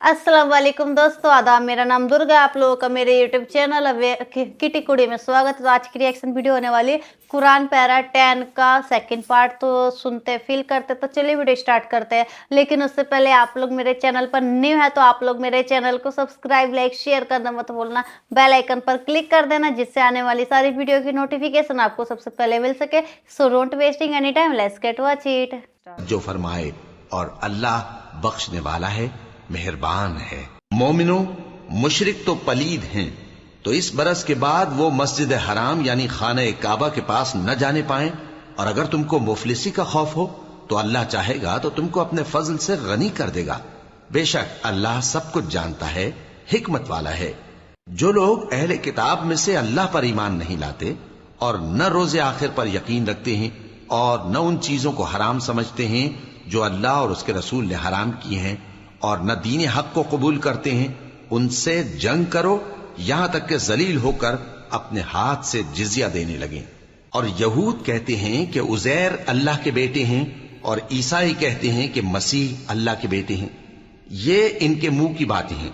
अस्सलाम वालेकुम दोस्तों, आदाब। मेरा नाम दुर्गा, आप लोगों का मेरे यूट्यूब चैनल किटी कुड़ी में स्वागत है। तो आज की रिएक्शन वीडियो होने वाली कुरान पैरा 10 का सेकंड पार्ट। तो सुनते फील करते, तो चलिए वीडियो स्टार्ट करते हैं। लेकिन उससे पहले आप लोग मेरे चैनल पर न्यू है तो आप लोग मेरे चैनल को सब्सक्राइब, लाइक, शेयर करना मत भूलना। बेल आइकन पर क्लिक कर देना जिससे आने वाली सारी वीडियो की नोटिफिकेशन आपको सबसे पहले मिल सके। So don't wasting any time, let's get watch it. जो फरमाए और अल्लाह बख्शने वाला है, मेहरबान है। मोमिनो, मुशरिक तो पलीद हैं, तो इस बरस के बाद वो मस्जिद हराम यानी खाना काबा के पास न जाने पाएं। और अगर तुमको मुफलिसी का खौफ हो तो अल्लाह चाहेगा तो तुमको अपने फजल से गनी कर देगा। बेशक अल्लाह सब कुछ जानता है, हिकमत वाला है। जो लोग अहले किताब में से अल्लाह पर ईमान नहीं लाते और न रोजे आखिर पर यकीन रखते हैं और न उन चीजों को हराम समझते हैं जो अल्लाह और उसके रसूल ने हराम किए हैं और न दीन हक को कबूल करते हैं, उनसे जंग करो यहां तक कि जलील होकर अपने हाथ से जिजिया देने लगे। और यहूद कहते हैं कि उजैर अल्लाह के बेटे हैं और ईसाई कहते हैं कि मसीह अल्लाह के बेटे हैं। ये इनके मुंह की बातें हैं।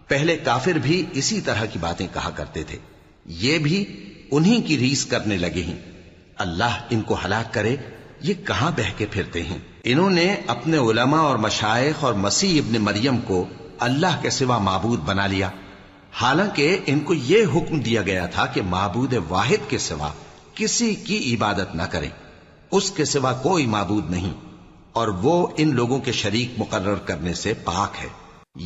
पहले काफिर भी इसी तरह की बातें कहा करते थे, ये भी उन्हीं की रीस करने लगे हैं। अल्लाह इनको हलाक करे, ये कहां बहके फिरते हैं। इन्होंने अपने उलमा और मशाइख और मसीह इब्न मरियम को अल्लाह के सिवा माबूद बना लिया, हालांकि इनको यह हुक्म दिया गया था कि माबूद वाहिद के सिवा किसी की इबादत न करें, उसके सिवा कोई माबूद नहीं, और वो इन लोगों के शरीक मुकर्रर करने से पाक है।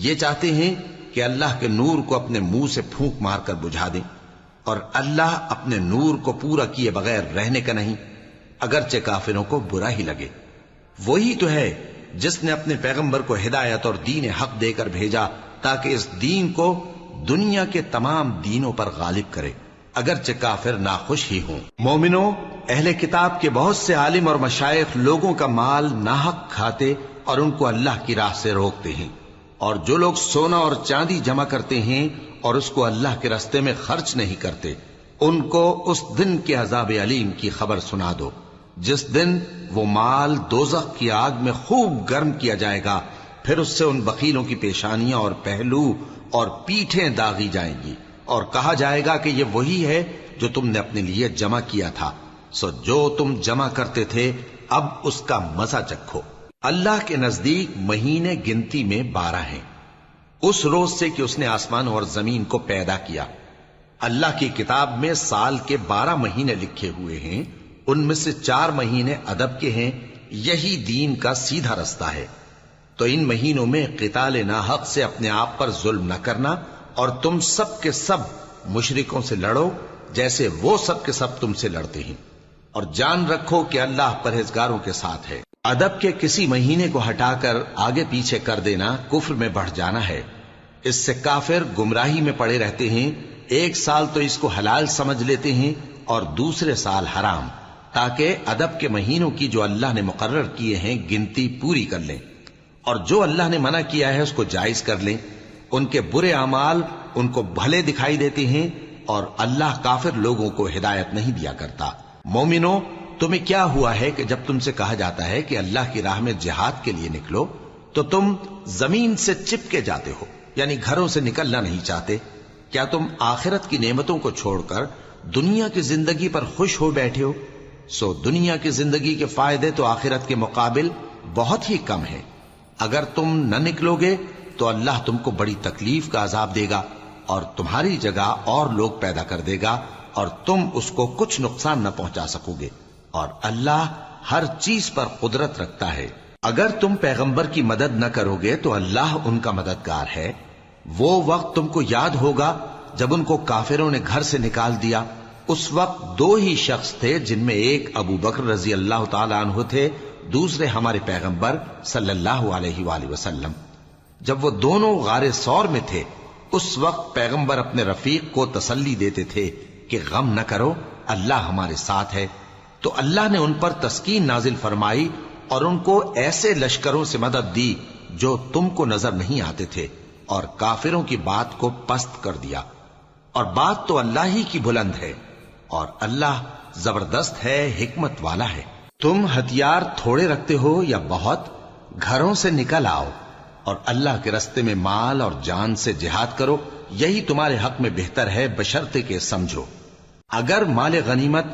ये चाहते हैं कि अल्लाह के नूर को अपने मुंह से फूंक मारकर बुझा दें, और अल्लाह अपने नूर को पूरा किए बगैर रहने का नहीं, अगरचे काफिरों को बुरा ही लगे। वही तो है जिसने अपने पैगंबर को हिदायत और दीन हक देकर भेजा ताकि इस दीन को दुनिया के तमाम दीनों पर गालिब करे, अगरचे काफिर नाखुश ही हों। मोमिनो, अहले किताब के बहुत से आलिम और मशाइख लोगों का माल नाहक खाते और उनको अल्लाह की राह से रोकते हैं। और जो लोग सोना और चांदी जमा करते हैं और उसको अल्लाह के रास्ते में खर्च नहीं करते, उनको उस दिन के अजाब अलीम की खबर सुना दो, जिस दिन वो माल दोज़ख की आग में खूब गर्म किया जाएगा, फिर उससे उन बखीलों की पेशानियां और पहलू और पीठें दागी जाएंगी और कहा जाएगा कि ये वही है जो तुमने अपने लिए जमा किया था। सो जो तुम जमा करते थे अब उसका मजा चखो। अल्लाह के नजदीक महीने गिनती में 12 हैं, उस रोज से कि उसने आसमान और जमीन को पैदा किया। अल्लाह की किताब में साल के 12 महीने लिखे हुए हैं, उनमें से 4 महीने अदब के हैं। यही दीन का सीधा रास्ता है। तो इन महीनों में क़िताल नाहक से अपने आप पर जुल्म न करना और तुम सब के सब मुशरिकों से लड़ो जैसे वो सब के सब तुमसे लड़ते हैं, और जान रखो कि अल्लाह परहेजगारों के साथ है। अदब के किसी महीने को हटाकर आगे पीछे कर देना कुफ्र में बढ़ जाना है। इससे काफिर गुमराही में पड़े रहते हैं। एक साल तो इसको हलाल समझ लेते हैं और दूसरे साल हराम, ताकि अदब के महीनों की जो अल्लाह ने मुकर्रर किए हैं गिनती पूरी कर लें, और जो अल्लाह ने मना किया है उसको जायज कर लें। उनके बुरे अमाल उनको भले दिखाई देते हैं और अल्लाह काफिर लोगों को हिदायत नहीं दिया करता। मोमिनो, तुम्हें क्या हुआ है कि जब तुमसे कहा जाता है कि अल्लाह की राह में जिहाद के लिए निकलो तो तुम जमीन से चिपके जाते हो, यानी घरों से निकलना नहीं चाहते? क्या तुम आखिरत की नेमतों को छोड़कर दुनिया की जिंदगी पर खुश हो बैठे हो? सो दुनिया की जिंदगी के फायदे तो आखिरत के मुकाबिल बहुत ही कम है। अगर तुम न निकलोगे तो अल्लाह तुमको बड़ी तकलीफ का अजाब देगा और तुम्हारी जगह और लोग पैदा कर देगा और तुम उसको कुछ नुकसान न पहुंचा सकोगे। और अल्लाह हर चीज पर कुदरत रखता है। अगर तुम पैगंबर की मदद न करोगे तो अल्लाह उनका मददगार है। वो वक्त तुमको याद होगा जब उनको काफिरों ने घर से निकाल दिया। उस वक्त 2 ही शख्स थे, जिनमें एक अबू बकर रजी अल्लाह ताला अन्हु थे, दूसरे हमारे पैगंबर सल्लल्लाहु अलैहि वसल्लम। जब वो दोनों गारे सौर में थे, उस वक्त पैगंबर अपने रफीक को तसल्ली देते थे कि गम न करो, अल्लाह हमारे साथ है। तो अल्लाह ने उन पर तस्कीन नाजिल फरमाई और उनको ऐसे लश्करों से मदद दी जो तुमको नजर नहीं आते थे, और काफिरों की बात को पस्त कर दिया। और बात तो अल्लाह ही की बुलंद है, और अल्लाह जबरदस्त है, हिकमत वाला है। तुम हथियार थोड़े रखते हो या बहुत, घरों से निकल आओ, اور اللہ کے راستے میں مال اور جان سے جہاد کرو، یہی تمہارے حق میں بہتر ہے، بشرطے کہ سمجھو۔ اگر مال غنیمت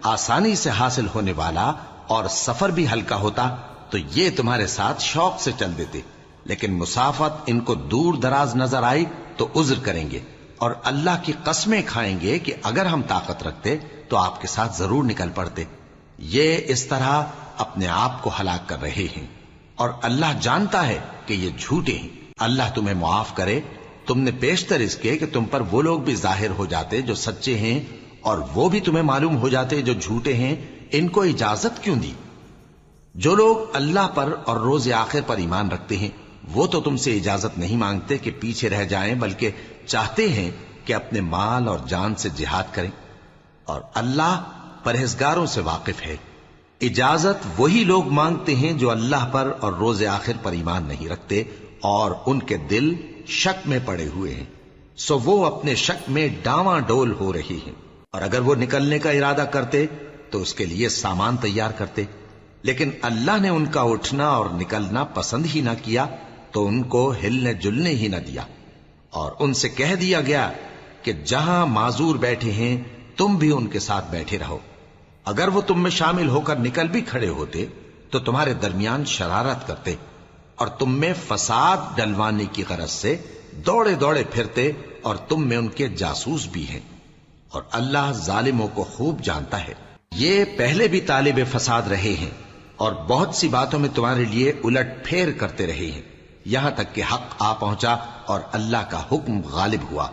آسانی سے حاصل ہونے والا اور سفر بھی ہلکا ہوتا تو یہ تمہارے ساتھ شوق سے چل دیتے، لیکن مسافت ان کو دور دراز نظر آئی تو عذر کریں گے، اور اللہ کی قسمیں کھائیں گے کہ اگر ہم طاقت رکھتے تو آپ کے ساتھ ضرور نکل پڑتے۔ یہ اس طرح اپنے آپ کو ہلاک کر رہے ہیں، اور اللہ جانتا ہے کہ یہ جھوٹے ہیں۔ اللہ تمہیں معاف کرے، تم نے پیشتر اس کے کہ تم پر وہ لوگ بھی ظاہر ہو جاتے جو سچے ہیں، اور وہ بھی تمہیں معلوم ہو جاتے جو جھوٹے ہیں۔ ان کو اجازت کیوں دی؟ جو لوگ اللہ پر اور روز آخر پر ایمان رکھتے ہیں وہ تو تم سے اجازت نہیں مانگتے کہ پیچھے رہ جائیں، بلکہ چاہتے ہیں کہ اپنے مال اور جان سے جہاد کریں، اور اللہ پرہیزگاروں سے واقف ہے۔ اجازت وہی لوگ مانگتے ہیں جو اللہ پر اور روز آخر پر ایمان نہیں رکھتے اور ان کے دل شک میں پڑے ہوئے ہیں، سو وہ اپنے شک میں ڈاواں ڈول ہو رہی ہیں۔ اور اگر وہ نکلنے کا ارادہ کرتے تو اس کے لیے سامان تیار کرتے، لیکن اللہ نے ان کا اٹھنا اور نکلنا پسند ہی نہ کیا تو ان کو ہلنے جلنے ہی نہ دیا، اور ان سے کہہ دیا گیا کہ جہاں معذور بیٹھے ہیں تم بھی ان کے ساتھ بیٹھے رہو۔ اگر وہ تم میں شامل ہو کر نکل بھی کھڑے ہوتے تو تمہارے درمیان شرارت کرتے اور تم میں فساد ڈلوانے کی غرض سے دوڑے دوڑے پھرتے، اور تم میں ان کے جاسوس بھی ہیں، اور اللہ ظالموں کو خوب جانتا ہے۔ یہ پہلے بھی طالب فساد رہے ہیں اور بہت سی باتوں میں تمہارے لیے الٹ پھیر کرتے رہے ہیں، یہاں تک کہ حق آ پہنچا اور اللہ کا حکم غالب ہوا،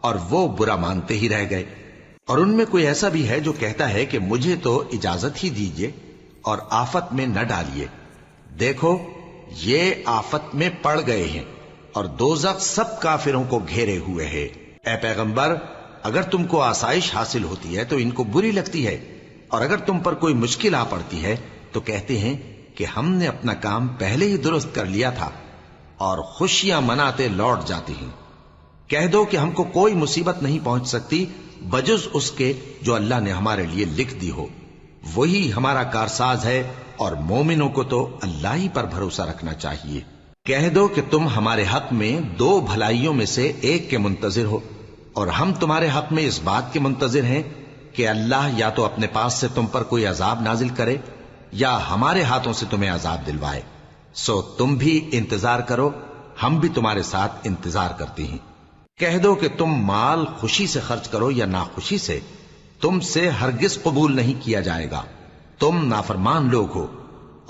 اور وہ برا مانتے ہی رہ گئے۔ اور ان میں کوئی ایسا بھی ہے جو کہتا ہے کہ مجھے تو اجازت ہی دیجئے اور آفت میں نہ ڈالیے۔ دیکھو یہ آفت میں پڑ گئے ہیں، اور دوزخ سب کافروں کو گھیرے ہوئے ہے۔ اے پیغمبر، اگر تم کو آسائش حاصل ہوتی ہے تو ان کو بری لگتی ہے، اور اگر تم پر کوئی مشکل آ پڑتی ہے تو کہتے ہیں کہ ہم نے اپنا کام پہلے ہی درست کر لیا تھا، اور خوشیاں مناتے لوٹ جاتے ہیں۔ کہہ دو کہ ہم کو کوئی مصیبت نہیں پہنچ سکتی بجز اس کے جو اللہ نے ہمارے لیے لکھ دی ہو، وہی ہمارا کارساز ہے، اور مومنوں کو تو اللہ ہی پر بھروسہ رکھنا چاہیے۔ کہہ دو کہ تم ہمارے حق میں دو بھلائیوں میں سے ایک کے منتظر ہو، اور ہم تمہارے حق میں اس بات کے منتظر ہیں کہ اللہ یا تو اپنے پاس سے تم پر کوئی عذاب نازل کرے یا ہمارے ہاتھوں سے تمہیں عذاب دلوائے، سو تم بھی انتظار کرو، ہم بھی تمہارے ساتھ انتظار کرتے ہیں۔ کہہ دو کہ تم مال خوشی سے خرچ کرو یا ناخوشی سے، تم سے ہرگز قبول نہیں کیا جائے گا، تم نافرمان لوگ ہو،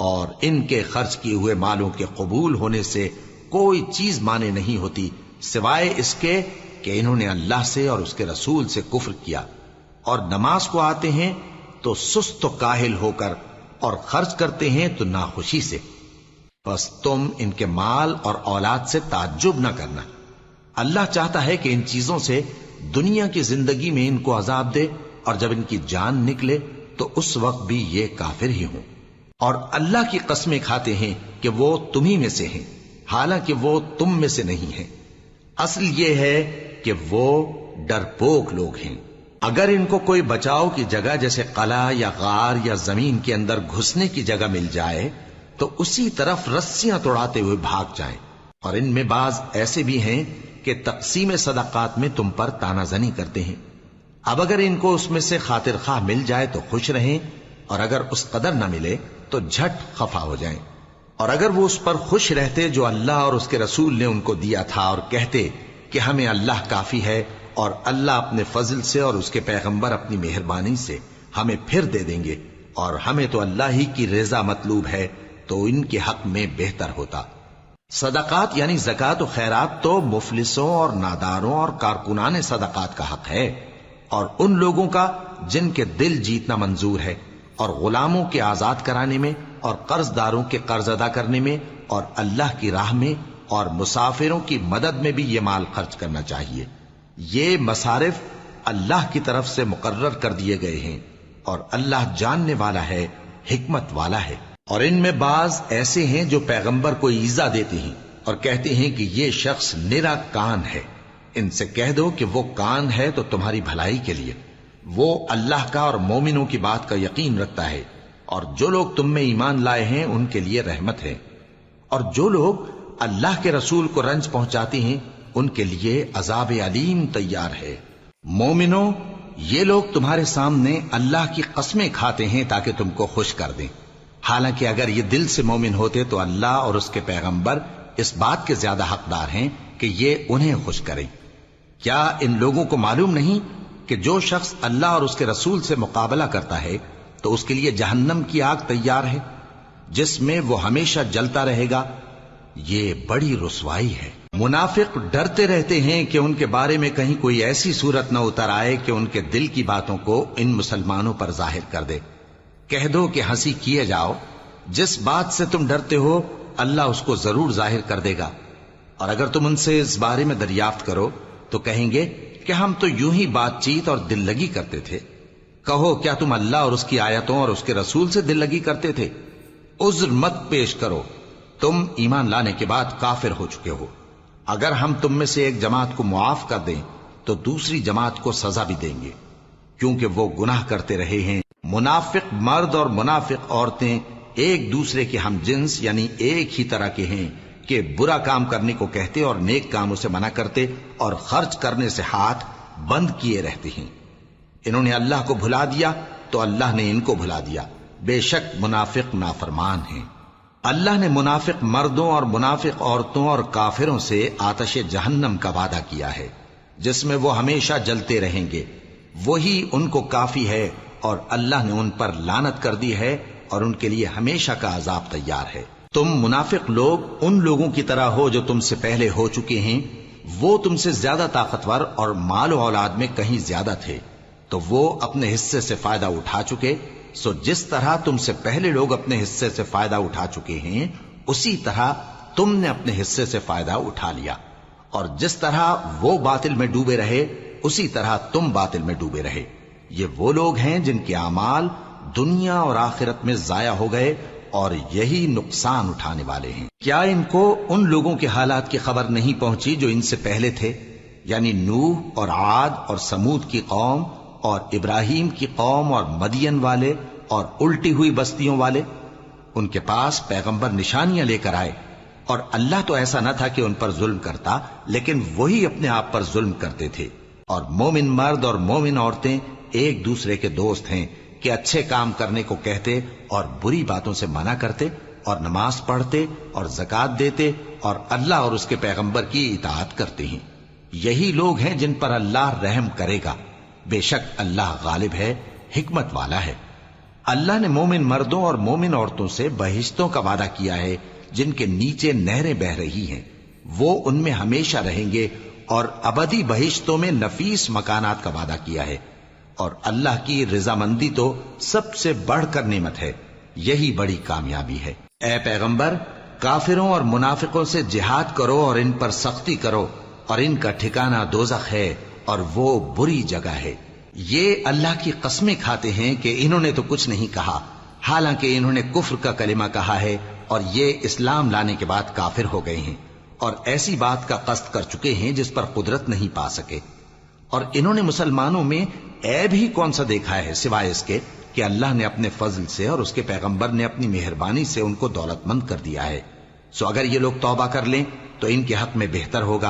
اور ان کے خرچ کیے ہوئے مالوں کے قبول ہونے سے کوئی چیز مانے نہیں ہوتی سوائے اس کے کہ انہوں نے اللہ سے اور اس کے رسول سے کفر کیا، اور نماز کو آتے ہیں تو سست و کاہل ہو کر، اور خرچ کرتے ہیں تو ناخوشی سے۔ بس تم ان کے مال اور اولاد سے تعجب نہ کرنا، اللہ چاہتا ہے کہ ان چیزوں سے دنیا کی زندگی میں ان کو عذاب دے، اور جب ان کی جان نکلے تو اس وقت بھی یہ کافر ہی ہوں، اور اللہ کی قسمیں کھاتے ہیں کہ وہ تمہیں میں سے ہیں، حالانکہ وہ تم میں سے نہیں ہیں۔ اصل یہ ہے کہ وہ ڈرپوک لوگ ہیں۔ اگر ان کو کوئی بچاؤ کی جگہ جیسے قلعہ یا غار یا زمین کے اندر گھسنے کی جگہ مل جائے تو اسی طرف رسیاں توڑاتے ہوئے بھاگ جائیں، اور ان میں بعض ایسے بھی ہیں کہ تقسیم صدقات میں تم پر تانا زنی کرتے ہیں۔ اب اگر ان کو اس میں سے خاطر خواہ مل جائے تو خوش رہیں، اور اگر اس قدر نہ ملے تو جھٹ خفا ہو جائیں۔ اور اگر وہ اس پر خوش رہتے جو اللہ اور اس کے رسول نے ان کو دیا تھا، اور کہتے کہ ہمیں اللہ کافی ہے، اور اللہ اپنے فضل سے اور اس کے پیغمبر اپنی مہربانی سے ہمیں پھر دے دیں گے، اور ہمیں تو اللہ ہی کی رضا مطلوب ہے، تو ان کے حق میں بہتر ہوتا۔ صدقات یعنی زکوٰۃ و خیرات تو مفلسوں اور ناداروں اور کارکنان صدقات کا حق ہے، اور ان لوگوں کا جن کے دل جیتنا منظور ہے، اور غلاموں کے آزاد کرانے میں، اور قرض داروں کے قرض ادا کرنے میں، اور اللہ کی راہ میں، اور مسافروں کی مدد میں بھی یہ مال خرچ کرنا چاہیے۔ یہ مصارف اللہ کی طرف سے مقرر کر دیے گئے ہیں، اور اللہ جاننے والا ہے، حکمت والا ہے۔ اور ان میں بعض ایسے ہیں جو پیغمبر کو ایذا دیتے ہیں اور کہتے ہیں کہ یہ شخص نرا کان ہے۔ ان سے کہہ دو کہ وہ کان ہے تو تمہاری بھلائی کے لیے، وہ اللہ کا اور مومنوں کی بات کا یقین رکھتا ہے، اور جو لوگ تم میں ایمان لائے ہیں ان کے لیے رحمت ہے۔ اور جو لوگ अल्लाह के रसूल को रंज पहुंचाती हैं, उनके लिए अजाब अलीम तैयार है। मोमिनो, ये लोग तुम्हारे सामने अल्लाह की कस्में खाते हैं ताकि तुमको खुश कर दें। हालांकि अगर ये दिल से मोमिन होते तो अल्लाह और उसके पैगंबर इस बात के ज्यादा हकदार हैं कि ये उन्हें खुश करें। क्या इन लोगों को मालूम नहीं कि जो शख्स अल्लाह और उसके रसूल से मुकाबला करता है तो उसके लिए जहन्नम की आग तैयार है, जिसमें वो हमेशा जलता रहेगा। ये बड़ी रुसवाई है। मुनाफिक डरते रहते हैं कि उनके बारे में कहीं कोई ऐसी सूरत न उतर आए कि उनके दिल की बातों को इन मुसलमानों पर जाहिर कर दे। कह दो कि हंसी किए जाओ, जिस बात से तुम डरते हो अल्लाह उसको जरूर जाहिर कर देगा। और अगर तुम उनसे इस बारे में दरियाफ्त करो तो कहेंगे कि हम तो यूं ही बातचीत और दिल लगी करते थे। कहो, क्या तुम अल्लाह और उसकी आयतों और उसके रसूल से दिल लगी करते थे? उज्र मत पेश करो, तुम ईमान लाने के बाद काफिर हो चुके हो। अगर हम तुम में से एक जमात को मुआफ कर दें तो दूसरी जमात को सजा भी देंगे, क्योंकि वो गुनाह करते रहे हैं। मुनाफिक मर्द और मुनाफिक औरतें एक दूसरे के हम जिन्स यानी एक ही तरह के हैं कि बुरा काम करने को कहते और नेक कामों से मना करते और खर्च करने से हाथ बंद किए रहते हैं। इन्होंने अल्लाह को भुला दिया तो अल्लाह ने इनको भुला दिया। बेशक मुनाफिक नाफरमान हैं। अल्लाह ने मुनाफिक मर्दों और मुनाफिक औरतों और काफिरों से आतश जहन्नम का वादा किया है, जिसमें वो हमेशा जलते रहेंगे। वही उनको काफी है और अल्लाह ने उन पर लानत कर दी है और उनके लिए हमेशा का अजाब तैयार है। तुम मुनाफिक लोग उन लोगों की तरह हो जो तुमसे पहले हो चुके हैं। वो तुमसे ज्यादा ताकतवर और माल औलाद में कहीं ज्यादा थे, तो वो अपने हिस्से से फायदा उठा चुके। सो जिस तरह तुमसे पहले लोग अपने हिस्से से फायदा उठा चुके हैं, उसी तरह तुमने अपने हिस्से से फायदा उठा लिया। और जिस तरह वो बातिल में डूबे रहे, उसी तरह तुम बातिल में डूबे रहे। ये वो लोग हैं जिनके अमाल दुनिया और आखिरत में जाया हो गए और यही नुकसान उठाने वाले हैं। क्या इनको उन लोगों के हालात की खबर नहीं पहुंची जो इनसे पहले थे, यानी नूह और आद और समूद की कौम और इब्राहिम की कौम और मदियन वाले और उल्टी हुई बस्तियों वाले? उनके पास पैगंबर निशानियां लेकर आए और अल्लाह तो ऐसा न था कि उन पर जुल्म करता, लेकिन वही अपने आप पर जुल्म करते थे। और मोमिन मर्द और मोमिन औरतें एक दूसरे के दोस्त हैं कि अच्छे काम करने को कहते और बुरी बातों से मना करते और नमाज पढ़ते और ज़कात देते और अल्लाह और उसके पैगंबर की इताअत करते हैं। यही लोग हैं जिन पर अल्लाह रहम करेगा। बेशक अल्लाह गालिब है, हिकमत वाला है। अल्लाह ने मोमिन मर्दों और मोमिन औरतों से बहिश्तों का वादा किया है जिनके नीचे नहरें बह रही हैं। वो उनमें हमेशा रहेंगे और अबदी बहिश्तों में नफीस मकानात का वादा किया है। और अल्लाह की रजामंदी तो सबसे बढ़कर नेमत है। यही बड़ी कामयाबी है। ए पैगंबर, काफिरों और मुनाफिकों से जिहाद करो और इन पर सख्ती करो, और इनका ठिकाना दोज़ख है और वो बुरी जगह है। ये अल्लाह की कस्में खाते हैं कि इन्होंने तो कुछ नहीं कहा, हालांकि इन्होंने कुफ्र का कलिमा कहा है और ये इस्लाम लाने के बाद काफिर हो गए हैं और ऐसी बात का कस्द कर चुके हैं जिस पर कुदरत नहीं पा सके। और इन्होंने मुसलमानों में ऐब ही कौन सा देखा है सिवाय इसके कि अल्लाह ने अपने फजल से और उसके पैगंबर ने अपनी मेहरबानी से उनको दौलतमंद कर दिया है। सो अगर ये लोग तौबा कर लें तो इनके हक में बेहतर होगा,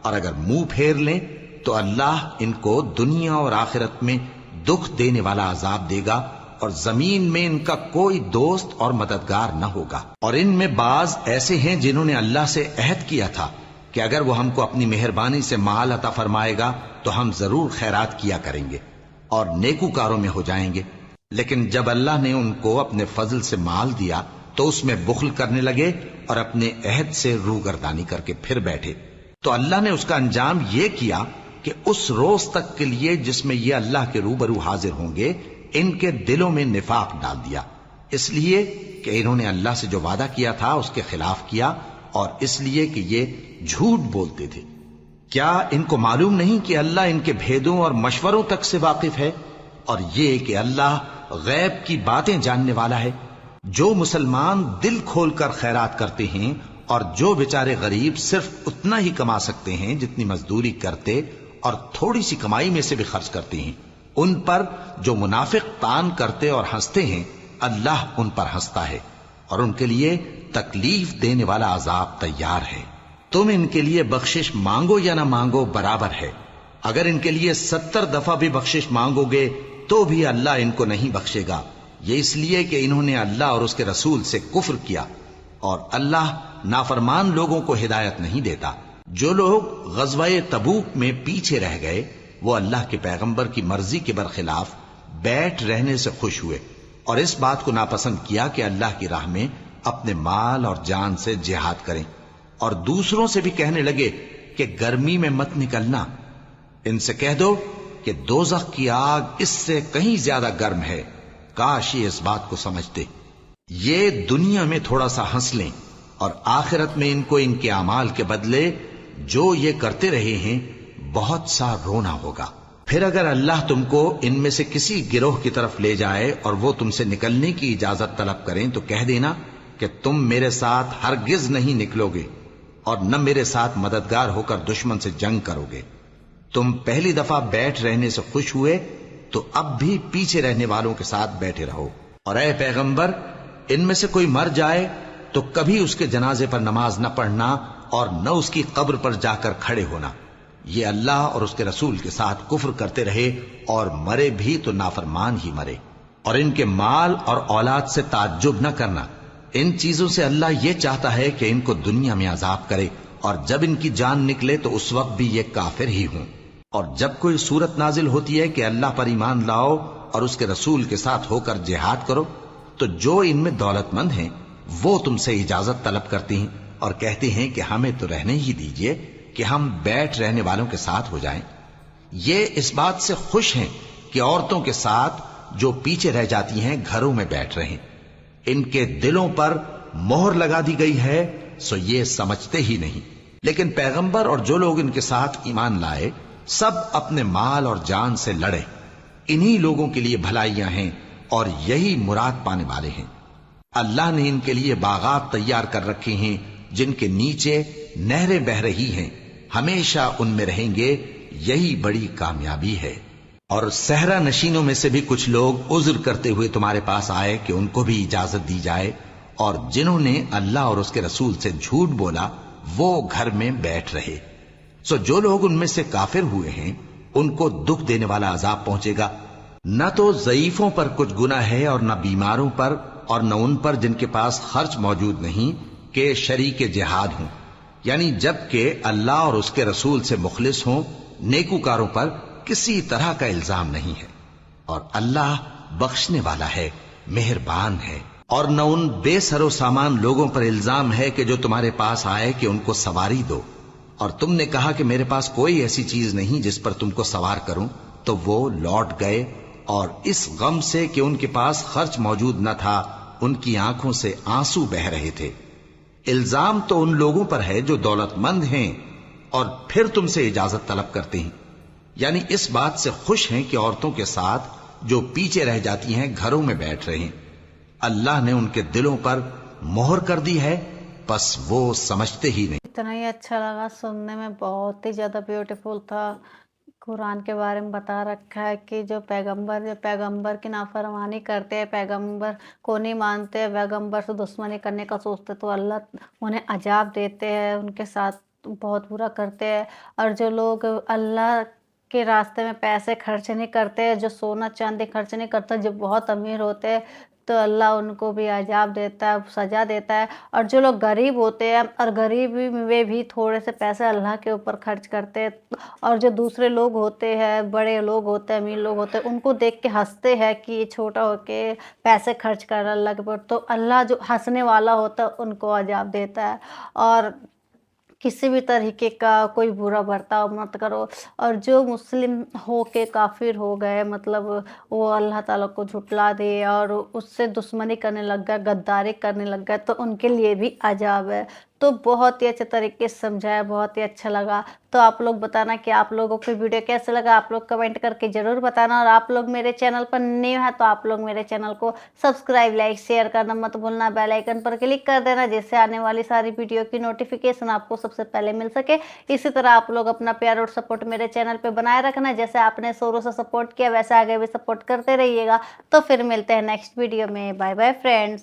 और अगर मुंह फेर लें तो अल्लाह इनको दुनिया और आखिरत में दुख देने वाला अजाब देगा और जमीन में इनका कोई दोस्त और मददगार न होगा। और इनमें बाज ऐसे हैं जिन्होंने अल्लाह से अहद किया था कि अगर वो हमको अपनी मेहरबानी से माल अता फरमाएगा तो हम जरूर खैरात किया करेंगे और नेकूकारों में हो जाएंगे। लेकिन जब अल्लाह ने उनको अपने फजल से माल दिया तो उसमें बुखल करने लगे और अपने अहद से रूगर्दानी करके फिर बैठे। तो अल्लाह ने उसका अंजाम यह किया कि उस रोज तक के लिए जिसमें ये अल्लाह के रूबरू हाजिर होंगे, इनके दिलों में निफाक डाल दिया, इसलिए कि इन्होंने अल्लाह से जो वादा किया था उसके खिलाफ किया और इसलिए कि ये झूठ बोलते थे। क्या इनको मालूम नहीं कि अल्लाह इनके भेदों और मशवरों तक से वाकिफ है, और ये कि अल्लाह गैब की बातें जानने वाला है। जो मुसलमान दिल खोलकर खैरात करते हैं और जो बेचारे गरीब सिर्फ उतना ही कमा सकते हैं जितनी मजदूरी करते और थोड़ी सी कमाई में से भी खर्च करते हैं, उन पर जो मुनाफिक तान करते और हंसते हैं, अल्लाह उन पर हंसता है। اور ان کے لیے تکلیف دینے والا عذاب تیار ہے۔ تم ان کے لیے بخشش مانگو یا نہ مانگو برابر ہے، اگر ان کے لیے 70 دفعہ بھی بخشش مانگو گے تو بھی اللہ ان کو نہیں بخشے گا، یہ اس لیے کہ انہوں نے اللہ اور اس کے رسول سے کفر کیا، اور اللہ نافرمان لوگوں کو ہدایت نہیں دیتا۔ جو لوگ غزوہ تبوک میں پیچھے رہ گئے وہ اللہ کے پیغمبر کی مرضی کے برخلاف بیٹھ رہنے سے خوش ہوئے اور اس بات کو ناپسند کیا کہ اللہ کی راہ میں اپنے مال اور جان سے جہاد کریں، اور دوسروں سے بھی کہنے لگے کہ گرمی میں مت نکلنا، ان سے کہہ دو کہ دوزخ کی آگ اس سے کہیں زیادہ گرم ہے، کاش یہ اس بات کو سمجھتے۔ یہ دنیا میں تھوڑا سا ہنس لیں اور آخرت میں ان کو ان کے اعمال کے بدلے جو یہ کرتے رہے ہیں بہت سا رونا ہوگا۔ پھر اگر اللہ تم کو ان میں سے کسی گروہ کی طرف لے جائے اور وہ تم سے نکلنے کی اجازت طلب کریں تو کہہ دینا کہ تم میرے ساتھ ہرگز نہیں نکلو گے اور نہ میرے ساتھ مددگار ہو کر دشمن سے جنگ کرو گے۔ تم پہلی دفعہ بیٹھ رہنے سے خوش ہوئے تو اب بھی پیچھے رہنے والوں کے ساتھ بیٹھے رہو، اور اے پیغمبر ان میں سے کوئی مر جائے تو کبھی اس کے جنازے پر نماز نہ پڑھنا اور نہ اس کی قبر پر جا کر کھڑے ہونا، یہ اللہ اور اس کے رسول کے ساتھ کفر کرتے رہے اور مرے بھی تو نافرمان ہی مرے۔ اور ان کے مال اور اولاد سے تعجب نہ کرنا، ان چیزوں سے اللہ یہ چاہتا ہے کہ ان کو دنیا میں عذاب کرے، اور جب ان کی جان نکلے تو اس وقت بھی یہ کافر ہی ہوں۔ اور جب کوئی صورت نازل ہوتی ہے کہ اللہ پر ایمان لاؤ اور اس کے رسول کے ساتھ ہو کر جہاد کرو تو جو ان میں دولت مند ہیں وہ تم سے اجازت طلب کرتی ہیں اور کہتے ہیں کہ ہمیں تو رہنے ہی دیجئے کہ ہم بیٹھ رہنے والوں کے ساتھ ہو جائیں۔ یہ اس بات سے خوش ہیں کہ عورتوں کے ساتھ جو پیچھے رہ جاتی ہیں گھروں میں بیٹھ رہیں، ان کے دلوں پر مہر لگا دی گئی ہے سو یہ سمجھتے ہی نہیں۔ لیکن پیغمبر اور جو لوگ ان کے ساتھ ایمان لائے سب اپنے مال اور جان سے لڑے، انہی لوگوں کے لیے بھلائیاں ہیں اور یہی مراد پانے والے ہیں۔ اللہ نے ان کے لیے باغات تیار کر رکھے ہیں جن کے نیچے نہریں بہ رہی ہیں، ہمیشہ ان میں رہیں گے، یہی بڑی کامیابی ہے۔ اور صحرا نشینوں میں سے بھی کچھ لوگ عذر کرتے ہوئے تمہارے پاس آئے کہ ان کو بھی اجازت دی جائے، اور جنہوں نے اللہ اور اس کے رسول سے جھوٹ بولا وہ گھر میں بیٹھ رہے۔ سو جو لوگ ان میں سے کافر ہوئے ہیں ان کو دکھ دینے والا عذاب پہنچے گا، نہ تو ضعیفوں پر کچھ گناہ ہے اور نہ بیماروں پر اور نہ ان پر جن کے پاس خرچ موجود نہیں کہ شریک جہاد ہوں، یعنی جب کہ اللہ اور اس کے رسول سے مخلص ہوں، نیکوکاروں پر کسی طرح کا الزام نہیں ہے، اور اللہ بخشنے والا ہے، مہربان ہے۔ اور نہ ان بے سر و سامان لوگوں پر الزام ہے کہ جو تمہارے پاس آئے کہ ان کو سواری دو، اور تم نے کہا کہ میرے پاس کوئی ایسی چیز نہیں جس پر تم کو سوار کروں، تو وہ لوٹ گئے، اور اس غم سے کہ ان کے پاس خرچ موجود نہ تھا ان کی آنکھوں سے آنسو بہ رہے تھے۔ الزام تو ان لوگوں پر ہے جو دولت مند ہیں اور پھر تم سے اجازت طلب کرتے ہیں، یعنی اس بات سے خوش ہیں کہ عورتوں کے ساتھ جو پیچھے رہ جاتی ہیں گھروں میں بیٹھ رہے ہیں۔ اللہ نے ان کے دلوں پر مہر کر دی ہے، پس وہ سمجھتے ہی نہیں۔ اتنا ہی اچھا لگا سننے میں، بہت ہی زیادہ بیوٹیفل تھا۔ قرآن کے بارے میں بتا رکھا ہے کہ جو پیغمبر کی نافرمانی کرتے ہیں، پیغمبر کو نہیں مانتے، پیغمبر سے دشمنی کرنے کا سوچتے تو اللہ انہیں عذاب دیتے ہیں، ان کے ساتھ بہت برا کرتے ہیں۔ اور جو لوگ اللہ کے راستے میں پیسے خرچ نہیں کرتے، جو سونا چاندی خرچ نہیں کرتے، جو بہت امیر ہوتے ہیں تو اللہ ان کو بھی عذاب دیتا ہے، سزا دیتا ہے۔ اور جو لوگ غریب ہوتے ہیں اور غریبی میں بھی تھوڑے سے پیسے اللہ کے اوپر خرچ کرتے ہیں، اور جو دوسرے لوگ ہوتے ہیں، بڑے لوگ ہوتے ہیں، امیر لوگ ہوتے ہیں، ان کو دیکھ کے ہنستے ہیں کہ یہ چھوٹا ہو کے پیسے خرچ کر رہا ہے اللہ کے اوپر، تو اللہ جو ہنسنے والا ہوتا ہے ان کو عذاب دیتا ہے۔ اور کسی بھی طریقے کا کوئی برا برتاؤ مت کرو۔ اور جو مسلم ہو کے کافر ہو گئے، مطلب وہ اللہ تعالیٰ کو جھٹلا دے اور اس سے دشمنی کرنے لگ گئے، غداری کرنے لگ گئے، تو ان کے لیے بھی عذاب ہے۔ تو بہت ہی اچھے طریقے سے سمجھایا، بہت ہی اچھا لگا۔ تو آپ لوگ بتانا کہ آپ لوگوں کو ویڈیو کیسے لگا، آپ لوگ کمنٹ کر کے ضرور بتانا۔ اور آپ لوگ میرے چینل پر نیو ہیں تو آپ لوگ میرے چینل کو سبسکرائب، لائک، شیئر کرنا مت بھولنا، بیل آئیکن پر کلک کر دینا جس سے آنے والی ساری ویڈیو کی نوٹیفیکیشن آپ کو سب سے پہلے مل سکے۔ اسی طرح آپ لوگ اپنا پیار اور سپورٹ میرے چینل پہ بنائے رکھنا، جیسے آپ نے شروع سے سپورٹ کیا ویسے آگے بھی سپورٹ کرتے رہیے گا۔ تو پھر ملتے ہیں نیکسٹ ویڈیو میں۔ Bye bye friends.